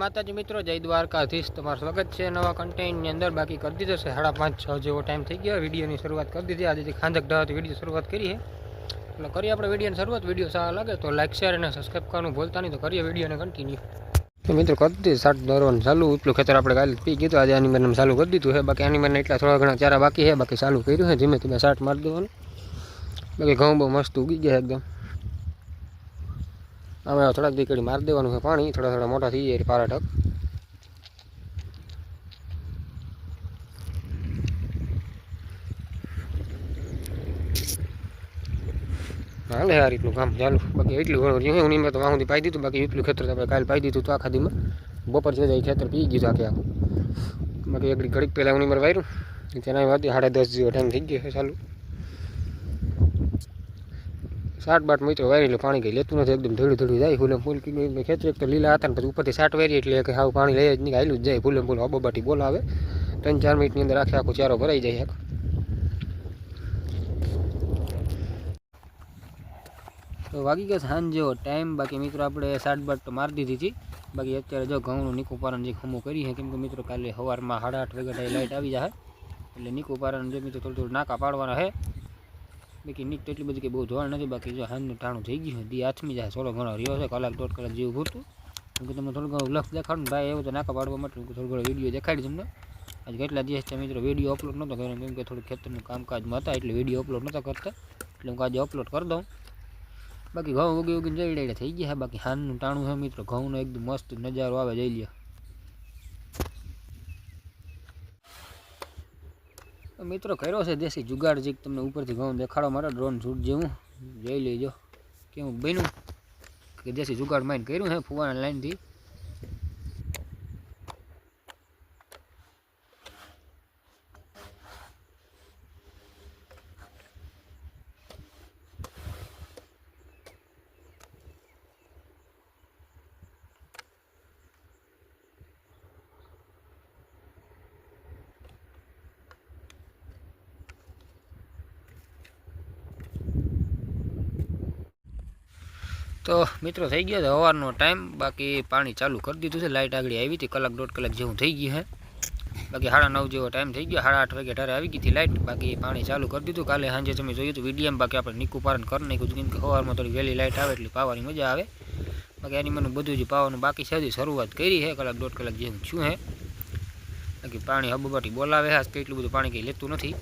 માતાજી મિત્રો, જય દ્વારકાધીશ। તમારું સ્વાગત છે નવા કન્ટેન્ટની અંદર। બાકી કરી દીધો છે 5:30-6 જેવો ટાઈમ થઈ ગયો। વિડીયોની શરૂઆત કરી દીધી। આજથી ખાંધક ઢાળથી વિડીયો શરૂઆત કરી છે, એટલે કરીએ આપણે વિડીયોની શરૂઆત। વિડીયો સારા લાગે તો લાઈક શેર અને સબસ્ક્રાઈબ કરવાનું ભૂલતા નહીં। તો કરીએ વિડીયોને કન્ટિન્યુ। તો મિત્રો કરી દીધી શાટ દરવાનું ચાલુ। ઉપલું ખેતર આપણે કાલે પી ગયું તો આજે આની મને ચાલુ કરી દીધું છે। બાકી આની મને એટલા થોડા ઘણા ચારા બાકી છે, બાકી ચાલુ કર્યું છે। ધીમે ધીમે શાટ મારી દેવાનું। બાકી ઘઉં બહુ મસ્ત ઉગી ગયા એકદમ। હવે થોડાક દીકડી મારી દેવાનું છે પાણી, થોડા થોડા મોટા થઈ જાય પારાટક। હાલે આ રીતનું કામ ચાલુ। બાકી એટલું ઘણું રહ્યું હું મેં તો વાહુથી પાઈ દીધું। બાકી એટલું ખેતર આપણે કાલે પાઈ દીધું તો આખા દીમાં બપોર છે જાય ખેતર પી ગયું આખે આખું। બાકી એક ઘડીક પહેલાં હું મારે વાર્યું તેના વાત 10:30 જેવો ટાઈમ થઈ ગયો છે ચાલુ। શાટ બાટ મિત્રો વારી એટલે પાણી કંઈ લેતું નથી, એકદમ ધોળું ધોળું જાય ફૂલે ફૂલ કીધું ખેતર એક તો લીલા હતા ને પછી ઉપરથી શાટ વારી એટલે કે હાવ પાણી લઈ જ નહીં, હાલું જ જાય ફૂલે ફૂલ હબોબાટી બોલાવે। 3-4 મિનિટની અંદર આખો ચારો ભરાઈ જાય। તો વાગી ગયો સાંજ જેવો ટાઈમ। બાકી મિત્રો આપણે શાટ બાટ તો મારી દીધી હતી। બાકી અત્યારે જો ઘઉંનું નીકું પારણ જે ખમું કરી છે, કેમ કે મિત્રો કાલે સવારમાં 8:30 વાગ્યા લાઇટ આવી જાય એટલે નીકું પારણ જો મિત્રો થોડું થોડું નાકા પાડવાના છે। બાકી નીક તો એટલી બધી કે બહુ ધોળ નથી। બાકી જો હાંજનું ટાણું થઈ ગયું દી હાથમી જાય, થોડો ઘણો રહ્યો છે, 1-1.5 કલાક જેવું પૂરતું। હું તમને થોડું ઘણું લક્ષ દેખાડું ને ભાઈ, એવું તો નાકા પાડવા માટે થોડું ઘણો વિડીયો દેખાડી તમને। આજે કેટલા દિવસ મિત્રો વિડીયો અપલોડ નહોતો કર્યો, કેમ કે થોડું ખેતરનું કામકાજમાં હતા એટલે વિડીયો અપલોડ નહોતો કરતા, એટલે હું આજે અપલોડ કરી દઉં। બાકી ઘઉં ઉગી ઉગીને જઈ થઈ ગયા। બાકી હાનનું ટાણું છે મિત્રો, ઘઉંનો એકદમ મસ્ત નજારો આવે, જઈ લ્યો। મિત્રો કર્યો છે દેશી જુગાડ, જે તમને ઉપરથી ઘઉં દેખાડવા માટે ડ્રોન શૂટ જેવું જોઈ લેજો કેવું બન્યું, કે દેશી જુગાડ માઇન કર્યું છે ફુવાના લાઈનથી। તો મિત્રો થઈ ગયો છે સવારનો ટાઈમ। બાકી પાણી ચાલુ કરી દીધું છે, લાઇટ આગળ આવી હતી 1-1.5 કલાક જેવું થઈ ગયું છે। બાકી 9:30 જેવો ટાઈમ થઈ ગયો, 8:30 વાગે ટારે આવી ગઈ હતી લાઇટ। બાકી પાણી ચાલુ કરી દીધું। કાલે સાંજે તમે જોયું હતું વિડીયોમાં। બાકી આપણે નીકું પારણ કરી નાખ્યું, કેમ કે સવારમાં થોડી વહેલી લાઇટ આવે એટલે પાવાની મજા આવે। બાકી આની મને બધું જ પાવાનું બાકી છે, હજી શરૂઆત કરી છે, 1-1.5 કલાક જેવું છું હે। બાકી પાણી હબોબાટી બોલાવે છે, એટલું બધું પાણી કંઈ લેતું નથી।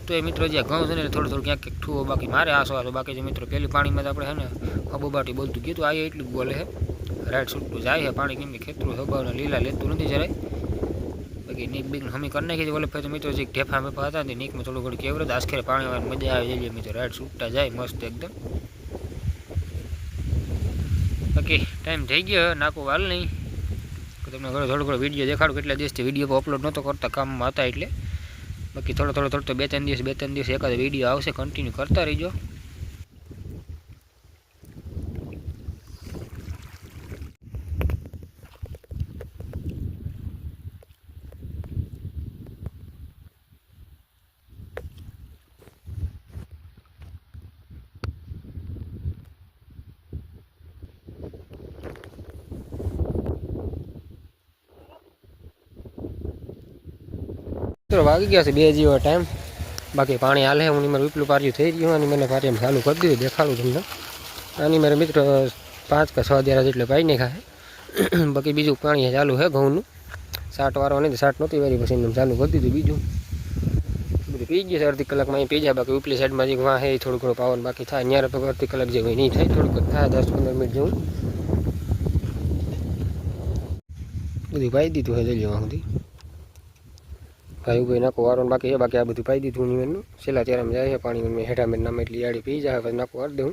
તો એ મિત્રો જે ઘઉં છે ને થોડું થોડું ક્યાંક ક્યાંક ઠુવો બાકી મારે આસો આસો। બાકી જે મિત્રો પહેલી પાણીમાં તો આપણે છે ને હબોબાટી બોલતું ગયું તો આ એટલું જ બોલે છે, રાઈટ છૂટતું જાય છે પાણી, કેમ કે ખેતરું હબાવને લીલા લેતું નથી જરાય। બાકી નીક બીક હમી કરી નાખી હતી ઓલે ફેર મિત્રો જે ઢેફા મેફા હતા ને નીકમાં થોડું ઘણું કેવરે આસખેરે પાણી આવવાની મજા આવી જાય મિત્રો, રાઈટ છૂટતા જાય મસ્ત એકદમ। બાકી ટાઈમ થઈ ગયો નાખું વાલ નહીં, તમને થોડો ઘણો વિડીયો દેખાડું। કેટલા દિવસથી વિડીયો અપલોડ નહોતો કરતા, કામમાં હતા એટલે। બાકી થોડો તો 2-3 દિવસ એકાદ વિડીયો આવશે, કન્ટિન્યુ કરતા રહીજો। મિત્રો વાગી ગયા છે 2 જેવો ટાઈમ। બાકી પાણી હાલે, હું મારે ઉપલું પાર્યું થઈ ગયું, અને મને પારી ચાલુ કરી દીધું, દેખાડું તમને। આની મારે મિત્રો 5 કે 6 દિવસ એટલે પાઈ નાખા છે। બાકી બીજું પાણી ચાલુ છે ઘઉંનું, શાટ વાળો નહીં, શાટ નહોતી વારી પછી એમને ચાલુ કરી દીધું। બીજું બધું પી ગયું છે, અડધી કલાકમાં અહીં પી જાય। બાકી ઉપલી સાઈડમાં જે વાં છે થોડું ઘણું પાવાનું બાકી થાય, ત્યારે તો અડધી કલાક જેવું નહીં થાય, થોડુંક થાય 10-15 મિનિટ જેવું બધું પાઈ દીધું છે જઈ જવા સુધી। ભાઈ ભાઈ નાખો વારો બાકી છે, બાકી આ બધું પાઈ દીધું નિવેનનું છેલ્લા ત્યારમાં જાય છે પાણી મેં હેઠા મેં નામ એટલી આડી પી જાય, પછી નાખો કરી દઉં।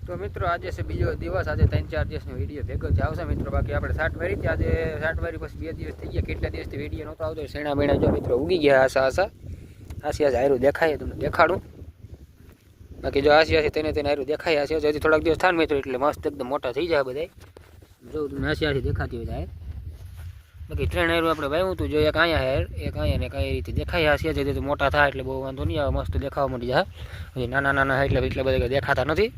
તો મિત્રો આજે છે બીજો દિવસ, આજે 3-4 દિવસનો વિડીયો ભેગો જ આવશે મિત્રો। બાકી આપણે શાટ વારી હતી, આજે શાટ વારી પછી 2 દિવસ થઈ ગયા, કેટલા દિવસથી વિડીયો નહોતો આવતો। શેણા બેણા જો મિત્રો ઉગી ગયા આશા હારું દેખાય તમને દેખાડું। બાકી જો આશી તેને હારું દેખાય હશે, હજી થોડાક દિવસ થાય મિત્રો એટલે મસ્ત એકદમ મોટા થઈ જાય બધા। જો તમને આશી દેખાતી હોય જાય બાકી 3 હેરું આપણે વાવ્યું હતું, જો એક અહીંયા હેર એક અહીંયા ને કઈ રીતે દેખાય છે, જે મોટા થાય એટલે બહુ વાંધો નહીં આવે, મસ્ત દેખાવા મળી જાય. હજી નાના નાના એટલે એટલા બધા દેખાતા નથી.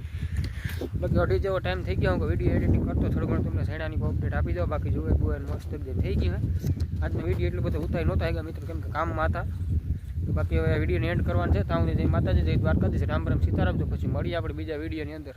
બાકી અઢી જેવો ટાઈમ થઈ ગયો, હું વિડીયો એડિટિંગ કરતો થોડું ઘણું તમને સૈણાની અપડેટ આપી દો. બાકી જોવે બુએ મસ્ત એકદમ થઈ ગયું છે. આજનો વિડીયો એટલો બધો ઉતારી નહોતા આવ્યા મિત્રો, કેમ કે કામમાં હતા. તો બાકી હવે વિડીયોને એન્ડ કરવાનું છે. ત્યાં સુધી જય માતાજી, જય દ્વારકાધીશ, રામ રામ સીતારામ. તો પછી મળીએ આપણે બીજા વિડીયોની અંદર.